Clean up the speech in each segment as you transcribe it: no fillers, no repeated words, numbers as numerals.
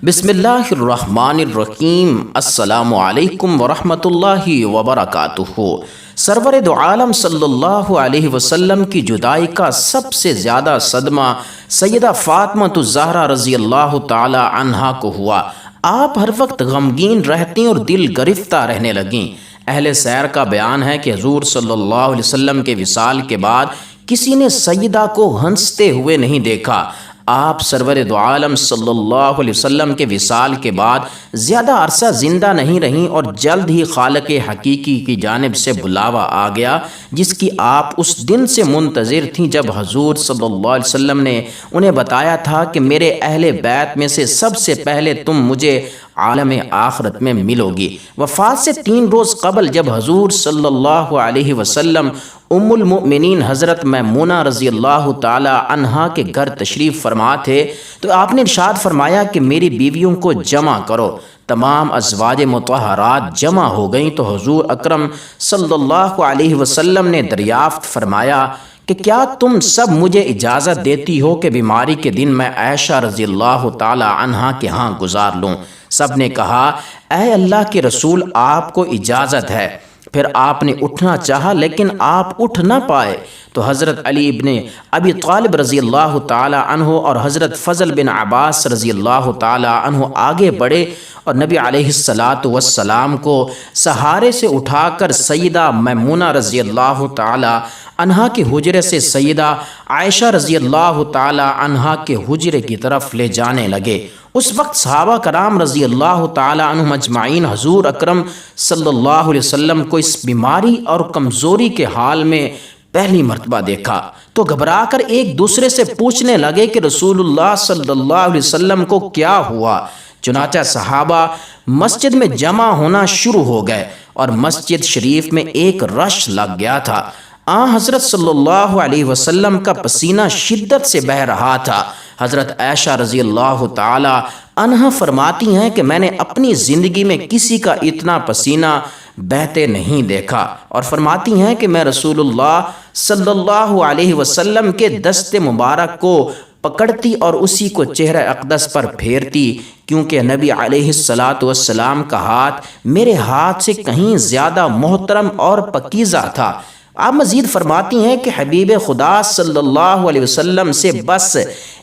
بسم اللہ الرحمن الرحیم۔ السلام علیکم ورحمۃ اللہ وبرکاتہ۔ سرور دو عالم صلی اللہ علیہ وسلم کی جدائی کا سب سے زیادہ صدمہ سیدہ فاطمہ الزہرا رضی اللہ تعالی عنہا کو ہوا۔ آپ ہر وقت غمگین رہتی اور دل گرفتہ رہنے لگیں۔ اہل سیر کا بیان ہے کہ حضور صلی اللہ علیہ وسلم کے وصال کے بعد کسی نے سیدہ کو ہنستے ہوئے نہیں دیکھا۔ آپ سرور دو عالم صلی اللہ علیہ وسلم کے وصال کے بعد زیادہ عرصہ زندہ نہیں رہیں اور جلد ہی خالق حقیقی کی جانب سے بلاوا آ گیا، جس کی آپ اس دن سے منتظر تھیں جب حضور صلی اللہ علیہ وسلم نے انہیں بتایا تھا کہ میرے اہل بیت میں سے سب سے پہلے تم مجھے عالم آخرت میں ملو گی۔ وفات سے 3 روز قبل جب حضور صلی اللہ علیہ وسلم ام المؤمنین حضرت میمونہ رضی اللہ تعالی عنہا کے گھر تشریف فرما تھے تو آپ نے ارشاد فرمایا کہ میری بیویوں کو جمع کرو۔ تمام ازواج مطہرات جمع ہو گئیں تو حضور اکرم صلی اللہ علیہ وسلم نے دریافت فرمایا کہ کیا تم سب مجھے اجازت دیتی ہو کہ بیماری کے دن میں عائشہ رضی اللہ تعالی عنہا کے ہاں گزار لوں؟ سب نے کہا اے اللہ کے رسول، آپ کو اجازت ہے۔ پھر آپ نے اٹھنا چاہا لیکن آپ اٹھ نہ پائے تو حضرت علی بن ابی طالب رضی اللہ تعالی عنہ اور حضرت فضل بن عباس رضی اللہ تعالی عنہ آگے بڑھے اور نبی علیہ السلام کو سہارے سے اٹھا کر سیدہ میمونہ رضی اللہ تعالی عنہا کے حجرے سے سیدہ عائشہ رضی اللہ تعالی عنہا کے حجرے کی طرف لے جانے لگے۔ اس وقت صحابہ کرام رضی اللہ تعالی عنہم اجمعین حضور اکرم صلی اللہ علیہ وسلم کو اس بیماری اور کمزوری کے حال میں پہلی مرتبہ دیکھا تو گھبرا کر ایک دوسرے سے پوچھنے لگے کہ رسول اللہ صلی اللہ علیہ وسلم کو کیا ہوا؟ چنانچہ صحابہ مسجد میں جمع ہونا شروع ہو گئے اور مسجد شریف میں ایک رش لگ گیا تھا۔ حضرت صلی اللہ علیہ وسلم کا پسینہ شدت سے بہہ رہا تھا۔ حضرت عائشہ رضی اللہ تعالی عنہا فرماتی ہیں کہ میں نے اپنی زندگی میں کسی کا اتنا پسینہ بہتے نہیں دیکھا، اور فرماتی ہیں کہ میں رسول اللہ صلی اللہ علیہ وسلم کے دست مبارک کو پکڑتی اور اسی کو چہرہ اقدس پر پھیرتی، کیونکہ نبی علیہ السلام کا ہاتھ میرے ہاتھ سے کہیں زیادہ محترم اور پاکیزہ تھا۔ آپ مزید فرماتی ہیں کہ حبیب خدا صلی اللہ علیہ وسلم سے بس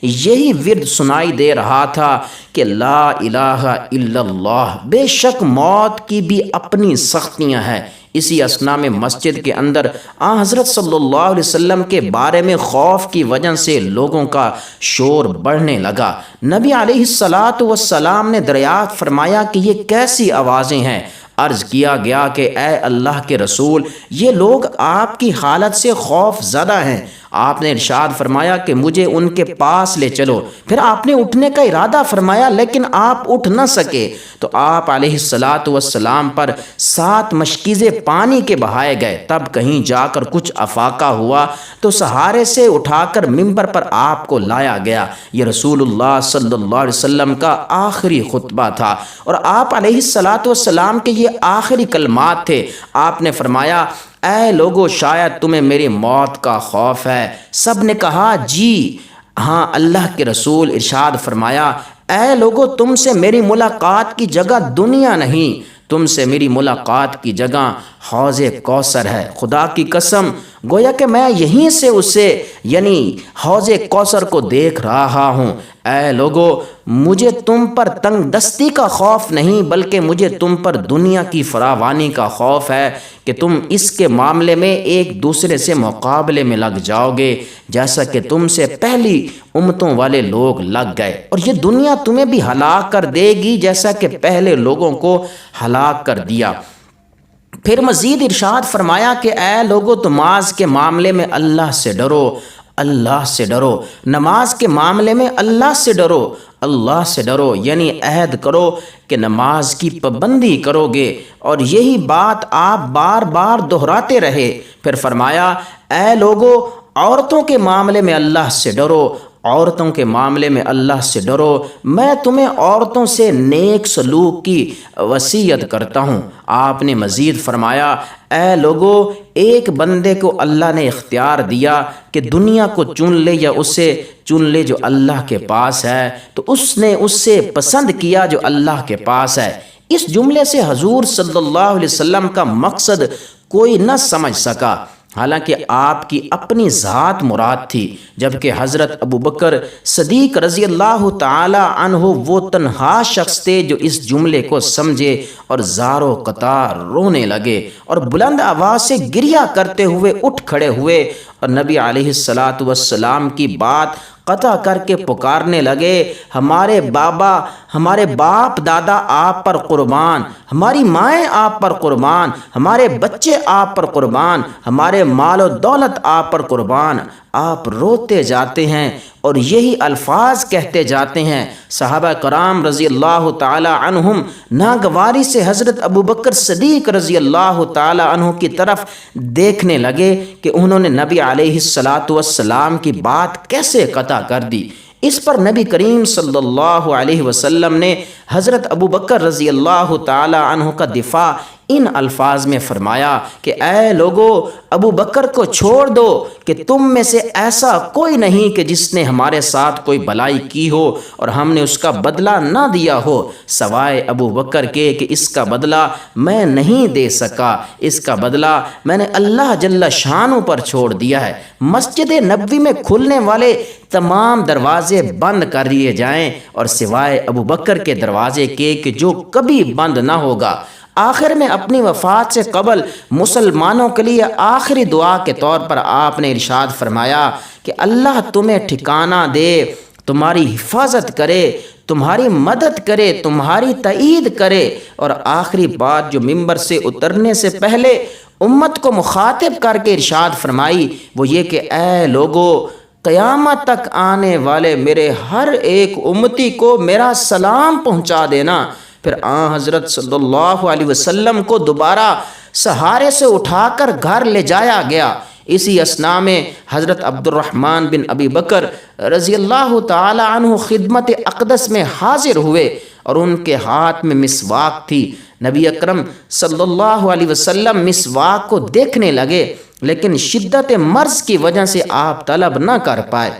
یہی ورد سنائی دے رہا تھا کہ لا الہ الا اللہ، بے شک موت کی بھی اپنی سختیاں ہیں۔ اسی اثناء میں مسجد کے اندر حضرت صلی اللہ علیہ وسلم کے بارے میں خوف کی وجہ سے لوگوں کا شور بڑھنے لگا۔ نبی علیہ السلام نے دریافت فرمایا کہ یہ کیسی آوازیں ہیں؟ عرض کیا گیا کہ اے اللہ کے رسول، یہ لوگ آپ کی حالت سے خوف زدہ ہیں۔ آپ نے ارشاد فرمایا کہ مجھے ان کے پاس لے چلو۔ پھر آپ نے اٹھنے کا ارادہ فرمایا لیکن آپ اٹھ نہ سکے تو آپ علیہ السلام پر 7 مشکیزیں پانی کے بہائے گئے۔ تب کہیں جا کر کچھ افاقہ ہوا تو سہارے سے اٹھا کر ممبر پر آپ کو لایا گیا۔ یہ رسول اللہ صلی اللہ علیہ وسلم کا آخری خطبہ تھا اور آپ علیہ السلام کے یہ آخری کلمات تھے۔ آپ نے فرمایا اے لوگو، شاید تمہیں میری موت کا خوف ہے۔ سب نے کہا جی ہاں اللہ کے رسول۔ ارشاد فرمایا اے لوگو، تم سے میری ملاقات کی جگہ دنیا نہیں، تم سے میری ملاقات کی جگہ حوض کوثر ہے۔ خدا کی قسم، گویا کہ میں یہیں سے اسے یعنی حوض کوثر کو دیکھ رہا ہوں۔ اے لوگو، مجھے تم پر تنگ دستی کا خوف نہیں بلکہ مجھے تم پر دنیا کی فراوانی کا خوف ہے کہ تم اس کے معاملے میں ایک دوسرے سے مقابلے میں لگ جاؤ گے جیسا کہ تم سے پہلی امتوں والے لوگ لگ گئے، اور یہ دنیا تمہیں بھی ہلاک کر دے گی جیسا کہ پہلے لوگوں کو ہلاک کر دیا۔ پھر مزید ارشاد فرمایا کہ اے لوگو، نماز کے معاملے میں اللہ سے ڈرو، اللہ سے ڈرو، نماز کے معاملے میں اللہ سے ڈرو، اللہ سے ڈرو، یعنی عہد کرو کہ نماز کی پابندی کرو گے، اور یہی بات آپ بار بار دہراتے رہے۔ پھر فرمایا اے لوگو، عورتوں کے معاملے میں اللہ سے ڈرو، عورتوں کے معاملے میں اللہ سے ڈرو، میں تمہیں عورتوں سے نیک سلوک کی وصیت کرتا ہوں۔ آپ نے مزید فرمایا، اے لوگو، ایک بندے کو اللہ نے اختیار دیا کہ دنیا کو چن لے یا اسے چن لے جو اللہ کے پاس ہے، تو اس نے اس سے پسند کیا جو اللہ کے پاس ہے۔ اس جملے سے حضور صلی اللہ علیہ وسلم کا مقصد کوئی نہ سمجھ سکا، حالانکہ آپ کی اپنی ذات مراد تھی، جبکہ حضرت ابوبکر صدیق رضی اللہ تعالی عنہ وہ تنہا شخص تھے جو اس جملے کو سمجھے اور زار و قطار رونے لگے اور بلند آواز سے گریہ کرتے ہوئے اٹھ کھڑے ہوئے اور نبی علیہ الصلاۃ والسلام کی بات قطع کر کے پکارنے لگے، ہمارے باپ دادا آپ پر قربان، ہماری مائیں آپ پر قربان، ہمارے بچے آپ پر قربان، ہمارے مال و دولت آپ پر قربان۔ آپ روتے جاتے ہیں اور یہی الفاظ کہتے جاتے ہیں۔ صحابہ کرام رضی اللہ تعالی عنہم ناگواری سے حضرت ابوبکر صدیق رضی اللہ تعالی عنہ کی طرف دیکھنے لگے کہ انہوں نے نبی علیہ الصلاۃ والسلام کی بات کیسے قطع کر دی۔ اس پر نبی کریم صلی اللہ علیہ وسلم نے حضرت ابوبکر رضی اللہ تعالی عنہ کا دفاع ان الفاظ میں فرمایا کہ اے لوگو، ابو بکر کو چھوڑ دو کہ تم میں سے ایسا کوئی نہیں کہ جس نے ہمارے ساتھ کوئی بلائی کی ہو اور ہم نے اس کا بدلہ نہ دیا ہو، سوائے ابو بکر کے کہ اس کا بدلہ میں نہیں دے سکا، اس کا بدلہ میں نے اللہ جل شانہ پر چھوڑ دیا ہے۔ مسجد نبوی میں کھلنے والے تمام دروازے بند کر دیے جائیں اور سوائے ابو بکر کے دروازے کے کہ جو کبھی بند نہ ہوگا۔ آخر میں اپنی وفات سے قبل مسلمانوں کے لیے آخری دعا کے طور پر آپ نے ارشاد فرمایا کہ اللہ تمہیں ٹھکانہ دے، تمہاری حفاظت کرے، تمہاری مدد کرے، تمہاری تائید کرے۔ اور آخری بات جو ممبر سے اترنے سے پہلے امت کو مخاطب کر کے ارشاد فرمائی وہ یہ کہ اے لوگو، قیامت تک آنے والے میرے ہر ایک امتی کو میرا سلام پہنچا دینا۔ پھر آن حضرت صلی اللہ علیہ وسلم کو دوبارہ سہارے سے اٹھا کر گھر لے جایا گیا۔ اسی اثناء میں حضرت عبد الرحمن بن ابی بکر رضی اللہ تعالی عنہ خدمت اقدس میں حاضر ہوئے اور ان کے ہاتھ میں مسواک تھی۔ نبی اکرم صلی اللہ علیہ وسلم مسواک کو دیکھنے لگے، لیکن شدت مرض کی وجہ سے آپ طلب نہ کر پائے۔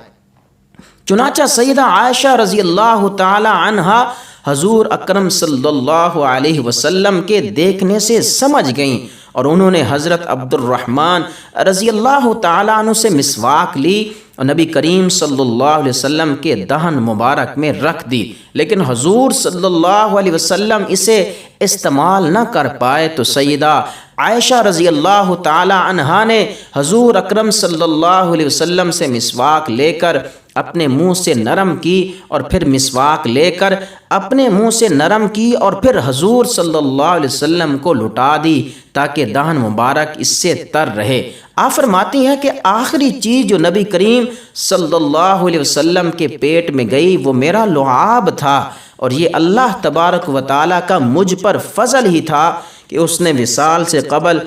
چنانچہ سیدہ عائشہ رضی اللہ تعالی عنہا حضور اکرم صلی اللہ علیہ وسلم کے دیکھنے سے سمجھ گئیں اور انہوں نے حضرت عبد الرحمن رضی اللہ تعالیٰ عنہ سے مسواک لی اور نبی کریم صلی اللہ علیہ وسلم کے دہن مبارک میں رکھ دی، لیکن حضور صلی اللہ علیہ وسلم اسے استعمال نہ کر پائے تو سیدہ عائشہ رضی اللہ تعالی عنہا نے حضور اکرم صلی اللہ علیہ وسلم سے مسواک لے کر اپنے منہ سے نرم کی اور پھر مسواک لے کر اپنے منہ سے نرم کی اور پھر حضور صلی اللہ علیہ وسلم کو لٹا دی تاکہ دہن مبارک اس سے تر رہے۔ آپ فرماتی ہیں کہ آخری چیز جو نبی کریم صلی اللہ علیہ وسلم کے پیٹ میں گئی وہ میرا لعاب تھا، اور یہ اللہ تبارک و تعالیٰ کا مجھ پر فضل ہی تھا کہ اس نے وصال سے قبل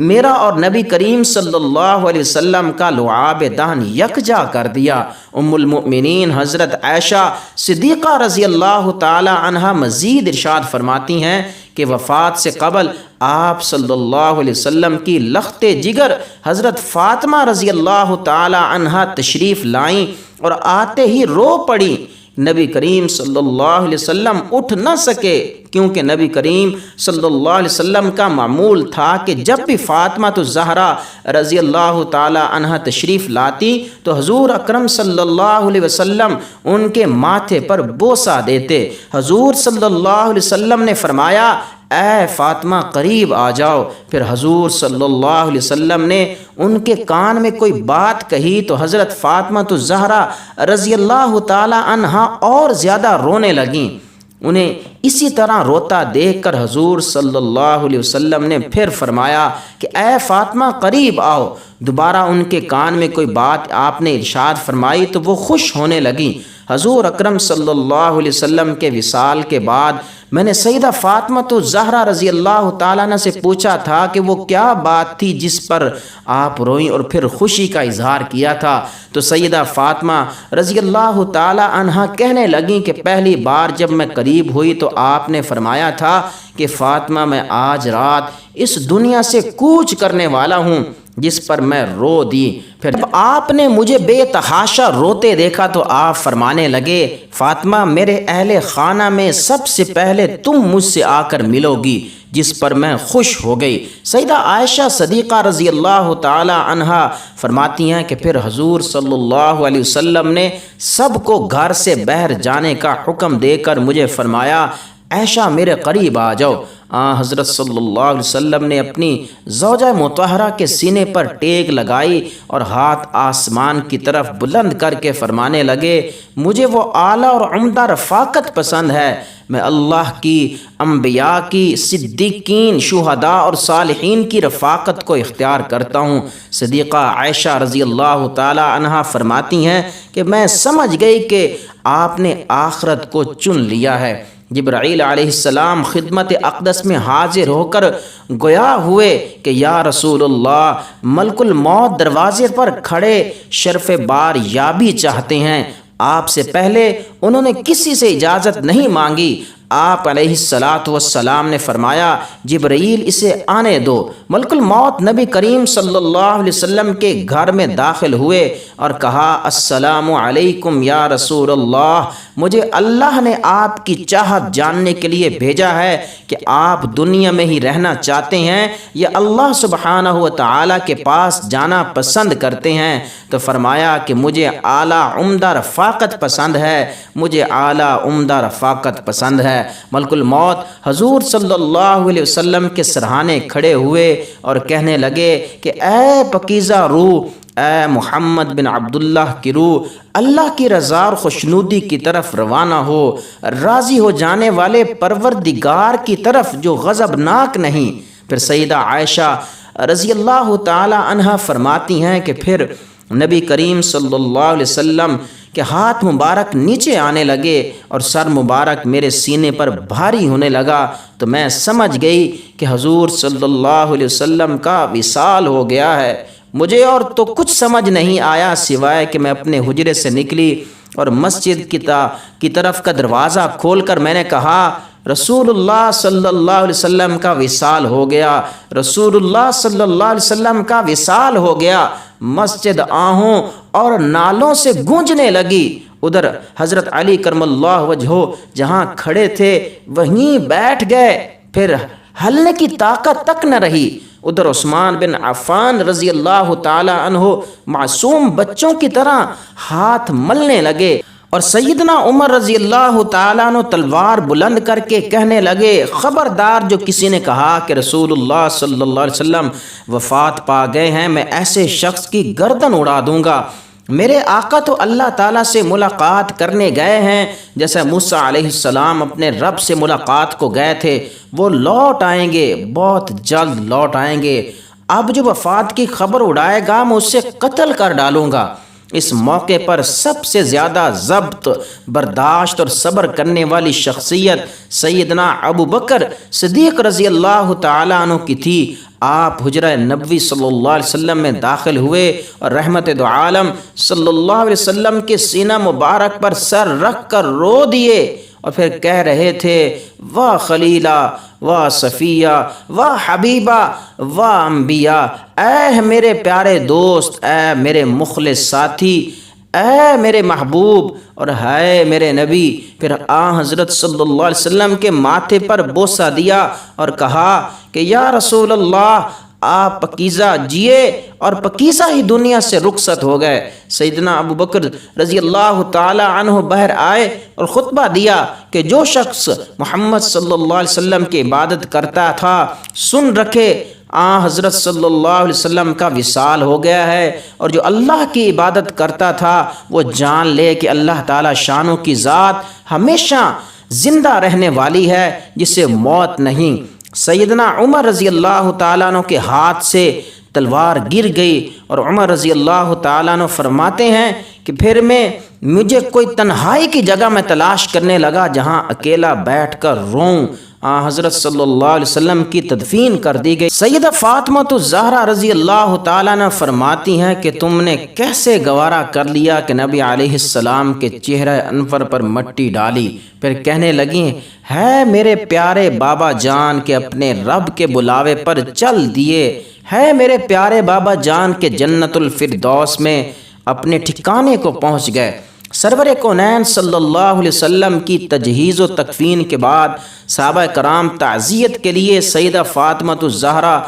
میرا اور نبی کریم صلی اللہ علیہ وسلم کا لعاب دہن یکجا کر دیا۔ ام المؤمنین حضرت عائشہ صدیقہ رضی اللہ تعالی عنہا مزید ارشاد فرماتی ہیں کہ وفات سے قبل آپ صلی اللہ علیہ وسلم کی لخت جگر حضرت فاطمہ رضی اللہ تعالی عنہا تشریف لائیں اور آتے ہی رو پڑی۔ نبی کریم صلی اللہ علیہ وسلم اٹھ نہ سکے کیونکہ نبی کریم صلی اللہ علیہ وسلم کا معمول تھا کہ جب بھی فاطمہ الزہرا رضی اللہ تعالی عنہا تشریف لاتی تو حضور اکرم صلی اللہ علیہ وسلم ان کے ماتھے پر بوسہ دیتے۔ حضور صلی اللہ علیہ وسلم نے فرمایا اے فاطمہ قریب آ جاؤ۔ پھر حضور صلی اللہ علیہ وسلم نے ان کے کان میں کوئی بات کہی تو حضرت فاطمہ الزہرا رضی اللہ تعالی عنہا اور زیادہ رونے لگیں۔ انہیں اسی طرح روتا دیکھ کر حضور صلی اللہ علیہ وسلم نے پھر فرمایا کہ اے فاطمہ قریب آؤ۔ دوبارہ ان کے کان میں کوئی بات آپ نے ارشاد فرمائی تو وہ خوش ہونے لگیں۔ حضور اکرم صلی اللہ علیہ وسلم کے وصال کے بعد میں نے سیدہ فاطمہ الزہرا رضی اللہ تعالیٰ عنہ سے پوچھا تھا کہ وہ کیا بات تھی جس پر آپ روئیں اور پھر خوشی کا اظہار کیا تھا، تو سیدہ فاطمہ رضی اللہ تعالیٰ عنہ کہنے لگیں کہ پہلی بار جب میں قریب ہوئی تو آپ نے فرمایا تھا کہ فاطمہ میں آج رات اس دنیا سے کوچ کرنے والا ہوں، جس پر میں رو دی۔ پھر جب آپ نے مجھے بے تحاشا روتے دیکھا تو آپ فرمانے لگے، فاطمہ میرے اہل خانہ میں سب سے پہلے تم مجھ سے آ کر ملو گی، جس پر میں خوش ہو گئی۔ سیدہ عائشہ صدیقہ رضی اللہ تعالی عنہا فرماتی ہیں کہ پھر حضور صلی اللہ علیہ وسلم نے سب کو گھر سے باہر جانے کا حکم دے کر مجھے فرمایا، عائشہ میرے قریب آ جاؤ۔ حضرت صلی اللہ علیہ وسلم نے اپنی زوجہ مطہرہ کے سینے پر ٹیک لگائی اور ہاتھ آسمان کی طرف بلند کر کے فرمانے لگے، مجھے وہ اعلیٰ اور عمدہ رفاقت پسند ہے، میں اللہ کی، انبیاء کی، صدیقین، شہداء اور صالحین کی رفاقت کو اختیار کرتا ہوں۔ صدیقہ عائشہ رضی اللہ تعالی عنہا فرماتی ہیں کہ میں سمجھ گئی کہ آپ نے آخرت کو چن لیا ہے۔ جبرائیل علیہ السلام خدمت اقدس میں حاضر ہو کر گویا ہوئے کہ یا رسول اللہ، ملک الموت دروازے پر کھڑے شرف بار یابی چاہتے ہیں۔ آپ سے پہلے انہوں نے کسی سے اجازت نہیں مانگی۔ آپ علیہ السلام نے فرمایا، جبرائیل اسے آنے دو۔ ملک الموت نبی کریم صلی اللہ علیہ وسلم کے گھر میں داخل ہوئے اور کہا، السلام علیکم یا رسول اللہ، مجھے اللہ نے آپ کی چاہت جاننے کے لیے بھیجا ہے کہ آپ دنیا میں ہی رہنا چاہتے ہیں یا اللہ سبحانہ و تعالیٰ کے پاس جانا پسند کرتے ہیں؟ تو فرمایا کہ مجھے اعلیٰ عمدہ رفاقت پسند ہے، مجھے اعلیٰ عمدہ رفاقت پسند ہے۔ ملک الموت حضور صلی اللہ علیہ وسلم کے سرہانے کھڑے ہوئے اور کہنے لگے کہ اے پاکیزہ روح، اے محمد بن عبداللہ کی روح، اللہ کی رضا اور خوشنودی کی طرف روانہ ہو، راضی ہو جانے والے پروردگار کی طرف جو غضبناک نہیں۔ پھر سیدہ عائشہ رضی اللہ تعالی عنہا فرماتی ہیں کہ پھر نبی کریم صلی اللہ علیہ وسلم کہ ہاتھ مبارک نیچے آنے لگے اور سر مبارک میرے سینے پر بھاری ہونے لگا، تو میں سمجھ گئی کہ حضور صلی اللہ علیہ وسلم کا وصال ہو گیا ہے۔ مجھے اور تو کچھ سمجھ نہیں آیا سوائے کہ میں اپنے حجرے سے نکلی اور مسجد کی طرف کا دروازہ کھول کر میں نے کہا، رسول اللہ صلی اللہ علیہ وسلم کا وصال ہو گیا، رسول اللہ صلی اللہ علیہ وسلم کا وصال ہو گیا۔ مسجد آہوں اور نالوں سے گونجنے لگی۔ ادھر حضرت علی کرم اللہ وجہہ جہاں کھڑے تھے وہیں بیٹھ گئے، پھر ہلنے کی طاقت تک نہ رہی۔ ادھر عثمان بن عفان رضی اللہ تعالی عنہ معصوم بچوں کی طرح ہاتھ ملنے لگے، اور سیدنا عمر رضی اللہ تعالیٰ عنہ تلوار بلند کر کے کہنے لگے، خبردار جو کسی نے کہا کہ رسول اللہ صلی اللہ علیہ وسلم وفات پا گئے ہیں، میں ایسے شخص کی گردن اڑا دوں گا۔ میرے آقا تو اللہ تعالیٰ سے ملاقات کرنے گئے ہیں، جیسے موسیٰ علیہ السلام اپنے رب سے ملاقات کو گئے تھے، وہ لوٹ آئیں گے، بہت جلد لوٹ آئیں گے۔ اب جو وفات کی خبر اڑائے گا میں اسے قتل کر ڈالوں گا۔ اس موقع پر سب سے زیادہ ضبط، برداشت اور صبر کرنے والی شخصیت سیدنا ابو بکر صدیق رضی اللہ تعالیٰ عنہ کی تھی۔ آپ حجرہ نبوی صلی اللہ علیہ وسلم میں داخل ہوئے اور رحمت دو عالم صلی اللہ علیہ وسلم کے سینہ مبارک پر سر رکھ کر رو دیے، اور پھر کہہ رہے تھے، واہ خلیلہ، واہ صفیہ، واہ حبیبہ، واہ انبیاء، اے میرے پیارے دوست، اے میرے مخلص ساتھی، اے میرے محبوب اور ہے میرے نبی۔ پھر حضرت صلی اللہ علیہ وسلم کے ماتھے پر بوسہ دیا اور کہا کہ یا رسول اللہ، آپ پکیزہ جیے اور پکیزہ ہی دنیا سے رخصت ہو گئے۔ سیدنا ابو بکر رضی اللہ تعالی عنہ باہر آئے اور خطبہ دیا کہ جو شخص محمد صلی اللہ علیہ وسلم کی عبادت کرتا تھا سن رکھے، حضرت صلی اللہ علیہ وسلم کا وصال ہو گیا ہے، اور جو اللہ کی عبادت کرتا تھا وہ جان لے کہ اللہ تعالی شانوں کی ذات ہمیشہ زندہ رہنے والی ہے، جسے موت نہیں۔ سیدنا عمر رضی اللہ تعالیٰ عنہ کے ہاتھ سے تلوار گر گئی، اور عمر رضی اللہ تعالیٰ عنہ فرماتے ہیں کہ پھر میں مجھے کوئی تنہائی کی جگہ میں تلاش کرنے لگا جہاں اکیلا بیٹھ کر روؤں۔ حضرت صلی اللہ علیہ وسلم کی تدفین کر دی گئی۔ سیدہ فاطمہ الزہرا رضی اللہ تعالیٰ عنہ فرماتی ہیں کہ تم نے کیسے گوارا کر لیا کہ نبی علیہ السلام کے چہرہ انور پر مٹی ڈالی، پھر کہنے لگیں ہے میرے پیارے بابا جان کے اپنے رب کے بلاوے پر چل دیے، ہے میرے پیارے بابا جان کے جنت الفردوس میں اپنے ٹھکانے کو پہنچ گئے۔ سرور کونین صلی اللہ علیہ وسلم کی تجہیز و تکفین کے بعد صحابہ کرام تعزیت کے لیے سیدہ فاطمہ الزہرا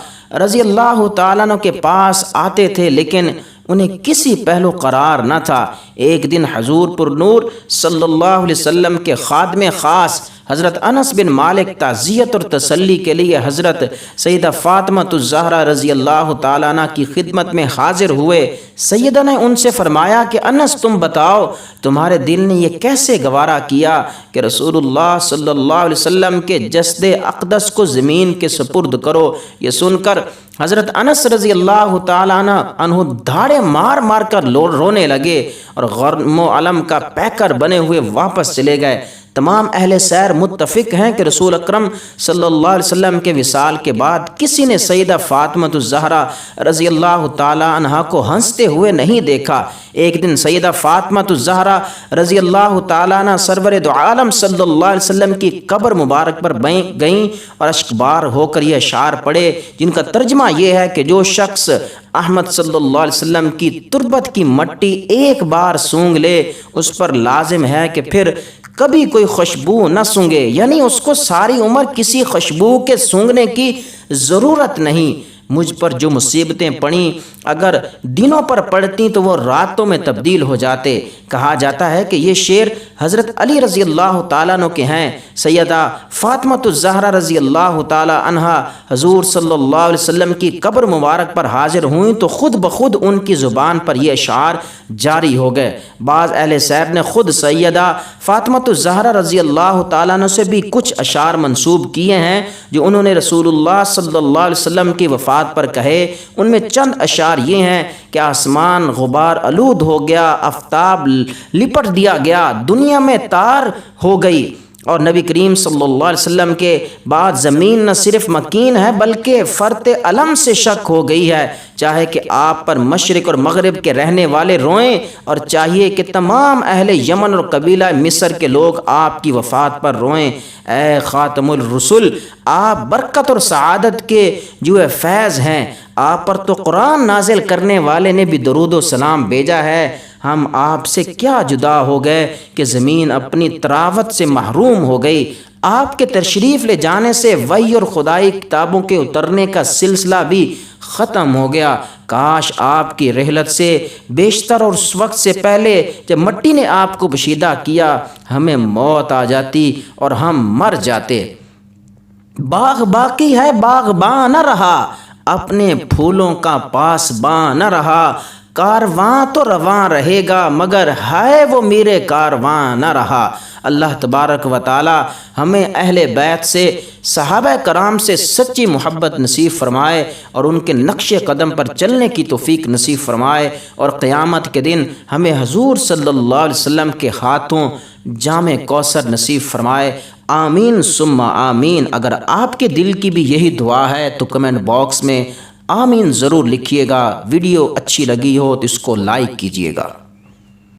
رضی اللہ تعالیٰ عنہ کے پاس آتے تھے، لیکن انہیں کسی پہلو قرار نہ تھا۔ ایک دن حضور پر نور صلی اللہ علیہ وسلم کے خادم خاص حضرت انس بن مالک تعزیت اور تسلی کے لیے حضرت سیدہ فاطمہ الزہرا رضی اللہ تعالیٰ عنہ کی خدمت میں حاضر ہوئے۔ سیدہ نے ان سے فرمایا کہ انس تم بتاؤ تمہارے دل نے یہ کیسے گوارا کیا کہ رسول اللہ صلی اللہ علیہ وسلم کے جسد اقدس کو زمین کے سپرد کرو۔ یہ سن کر حضرت انس رضی اللہ تعالیٰ عنہ دھاڑے مار مار کر رونے لگے اور غم و علم کا پیکر بنے ہوئے واپس چلے گئے۔ تمام اہل سیر متفق ہیں کہ رسول اکرم صلی اللہ علیہ وسلم کے وصال کے بعد کسی نے سیدہ فاطمہ الزہرا رضی اللہ تعالی عنہا کو ہنستے ہوئے نہیں دیکھا۔ ایک دن سیدہ فاطمہ الزہرا رضی اللہ تعالی عنہ سرور دو عالم صلی اللہ علیہ وسلم کی قبر مبارک پر گئیں اور اشکبار ہو کر یہ اشعار پڑھے، جن کا ترجمہ یہ ہے کہ جو شخص احمد صلی اللہ علیہ وسلم کی تربت کی مٹی ایک بار سونگھ لے اس پر لازم ہے کہ پھر کبھی کوئی خوشبو نہ سونگے، یعنی اس کو ساری عمر کسی خوشبو کے سونگنے کی ضرورت نہیں۔ مجھ پر جو مصیبتیں پڑیں اگر دنوں پر پڑتی تو وہ راتوں میں تبدیل ہو جاتے۔ کہا جاتا ہے کہ یہ شعر حضرت علی رضی اللہ تعالیٰ عنہ کے ہیں۔ سیدہ فاطمہ الزہرا رضی اللہ تعالیٰ عنہا حضور صلی اللہ علیہ وسلم کی قبر مبارک پر حاضر ہوئیں تو خود بخود ان کی زبان پر یہ اشعار جاری ہو گئے۔ بعض اہل سیر نے خود سیدہ فاطمہ الزہرا رضی اللہ تعالیٰ عنہ سے بھی کچھ اشعار منسوب کیے ہیں جو انہوں نے رسول اللہ صلی اللہ علیہ وسلم کی وفات پر کہے۔ ان میں چند اشعار یہ ہیں کہ آسمان غبار آلود ہو گیا، آفتاب لپٹ دیا گیا، دنیا میں تار ہو گئی، اور نبی کریم صلی اللہ علیہ وسلم کے بعد زمین نہ صرف مکین ہے بلکہ فرط علم سے شک ہو گئی ہے۔ چاہے کہ آپ پر مشرق اور مغرب کے رہنے والے روئیں، اور چاہیے کہ تمام اہل یمن اور قبیلہ مصر کے لوگ آپ کی وفات پر روئیں۔ اے خاتم الرسل، آپ برکت اور سعادت کے جو فیض ہیں، آپ پر تو قرآن نازل کرنے والے نے بھی درود و سلام بھیجا ہے۔ ہم آپ سے کیا جدا ہو گئے کہ زمین اپنی تراوت سے محروم ہو گئی۔ آپ کے تشریف لے جانے سے وحی اور خدائی کتابوں کے اترنے کا سلسلہ بھی ختم ہو گیا۔ کاش آپ کی رحلت سے بیشتر اور اس وقت سے پہلے جب مٹی نے آپ کو پوشیدہ کیا ہمیں موت آ جاتی اور ہم مر جاتے۔ باغ باقی ہے باغباں نہ رہا، اپنے پھولوں کا پاسباں نہ رہا، کارواں تو رواں رہے گا مگر ہائے وہ میرے کارواں نہ رہا۔ اللہ تبارک و تعالی ہمیں اہل بیت سے، صحابہ کرام سے سچی محبت نصیب فرمائے اور ان کے نقش قدم پر چلنے کی توفیق نصیب فرمائے، اور قیامت کے دن ہمیں حضور صلی اللہ علیہ وسلم کے ہاتھوں جام کوثر نصیب فرمائے۔ آمین ثم آمین۔ اگر آپ کے دل کی بھی یہی دعا ہے تو کمنٹ باکس میں آمین ضرور لکھیے گا۔ ویڈیو اچھی لگی ہو تو اس کو لائک کیجیے گا۔